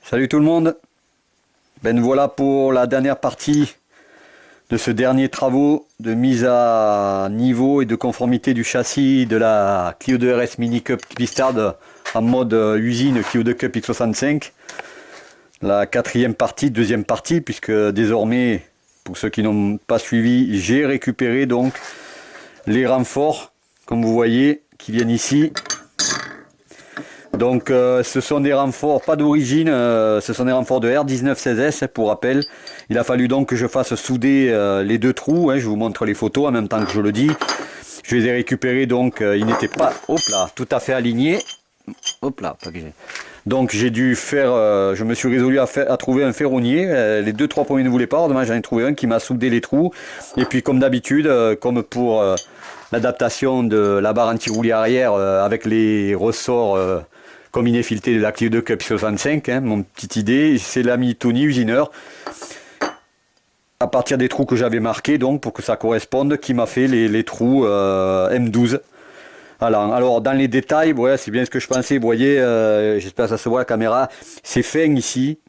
Salut tout le monde. Ben voilà pour la dernière partie de ce dernier travaux de mise à niveau et de conformité du châssis de la Clio 2 RS Mini Cup Pistard en mode usine Clio 2 Cup X65. La quatrième partie, deuxième partie, puisque désormais, pour ceux qui n'ont pas suivi, j'ai récupéré donc les renforts, comme vous voyez, qui viennent ici. Donc ce sont des renforts pas d'origine, ce sont des renforts de R1916S pour rappel. Il a fallu donc que je fasse souder les deux trous, je vous montre les photos en même temps que je le dis. Je les ai récupérés donc ils n'étaient pas tout à fait alignés. Donc j'ai dû faire, je me suis résolu à trouver un ferronnier. Les deux trois premiers ne voulaient pas, heureusement j'en ai trouvé un qui m'a soudé les trous. Et puis comme d'habitude, comme pour l'adaptation de la barre anti-roulis arrière avec les ressorts comme fileté de la Clio 2 Cup 65, mon petite idée, c'est l'ami Tony usineur, à partir des trous que j'avais marqués, donc pour que ça corresponde, qui m'a fait les trous M12. Alors dans les détails, ouais, c'est bien ce que je pensais, vous voyez, j'espère que ça se voit à la caméra, c'est fin ici,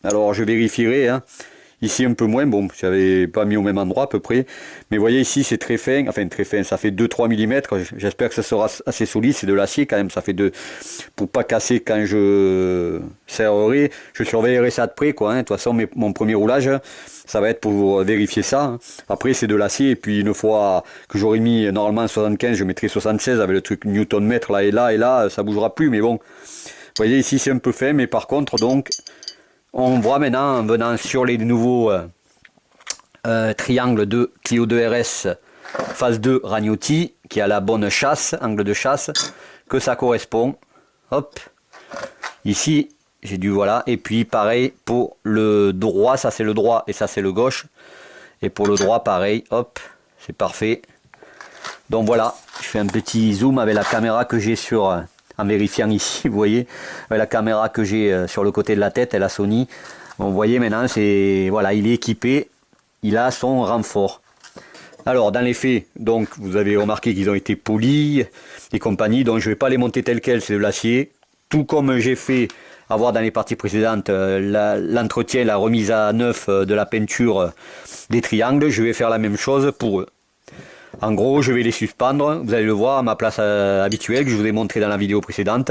alors je vérifierai, ici un peu moins, bon, j'avais pas mis au même endroit à peu près, mais vous voyez ici c'est très fin, enfin très fin, ça fait 2-3 mm, j'espère que ça sera assez solide, c'est de l'acier quand même, ça fait pour pas casser quand je serrerai, je surveillerai ça de près quoi, de toute façon mon premier roulage, ça va être pour vérifier ça, après c'est de l'acier, et puis une fois que j'aurai mis normalement 75, je mettrai 76 avec le truc Newton mètre là, et là, ça bougera plus, mais bon, vous voyez ici c'est un peu fin, mais par contre donc, on voit maintenant en venant sur les nouveaux triangles de Clio 2 RS phase 2 Ragnotti qui a la bonne chasse, angle de chasse, que ça correspond. Hop, ici j'ai dû voilà, et puis pareil pour le droit, ça c'est le droit et ça c'est le gauche. Et pour le droit pareil, hop, c'est parfait. Donc voilà, je fais un petit zoom avec la caméra que j'ai sur en vérifiant ici, vous voyez, la caméra que j'ai sur le côté de la tête, la Sony. Bon, vous voyez maintenant, c'est voilà, il est équipé, il a son renfort. Alors dans les faits, donc vous avez remarqué qu'ils ont été polis et compagnie, donc je ne vais pas les monter tels quels, c'est de l'acier. Tout comme j'ai fait avoir dans les parties précédentes l'entretien, la remise à neuf de la peinture des triangles, je vais faire la même chose pour eux. En gros, je vais les suspendre, vous allez le voir à ma place habituelle que je vous ai montré dans la vidéo précédente.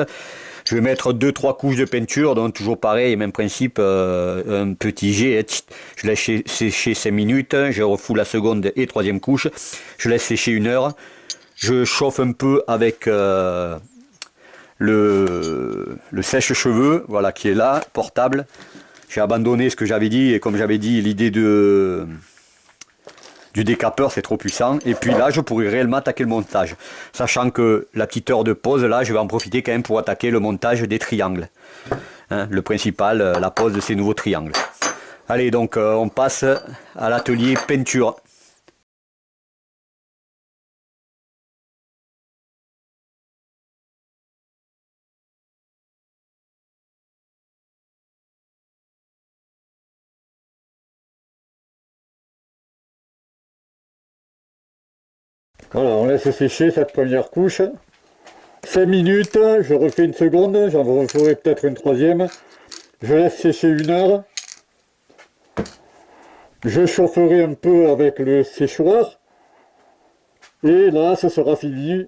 Je vais mettre 2-3 couches de peinture, donc toujours pareil, même principe, un petit jet. Je laisse sécher 5 minutes, je refous la seconde et troisième couche. Je laisse sécher 1 heure. Je chauffe un peu avec le sèche-cheveux, voilà, qui est là, portable. J'ai abandonné ce que j'avais dit, et comme j'avais dit, l'idée du décapeur c'est trop puissant, et puis là je pourrais réellement attaquer le montage, sachant que la petite heure de pause là je vais en profiter quand même pour attaquer le montage des triangles, le principal, la pose de ces nouveaux triangles. Allez, donc on passe à l'atelier peinture. Voilà, on laisse sécher cette première couche. 5 minutes, je refais une seconde, j'en referai peut-être une troisième. Je laisse sécher 1 heure. Je chaufferai un peu avec le séchoir. Et là, ce sera fini.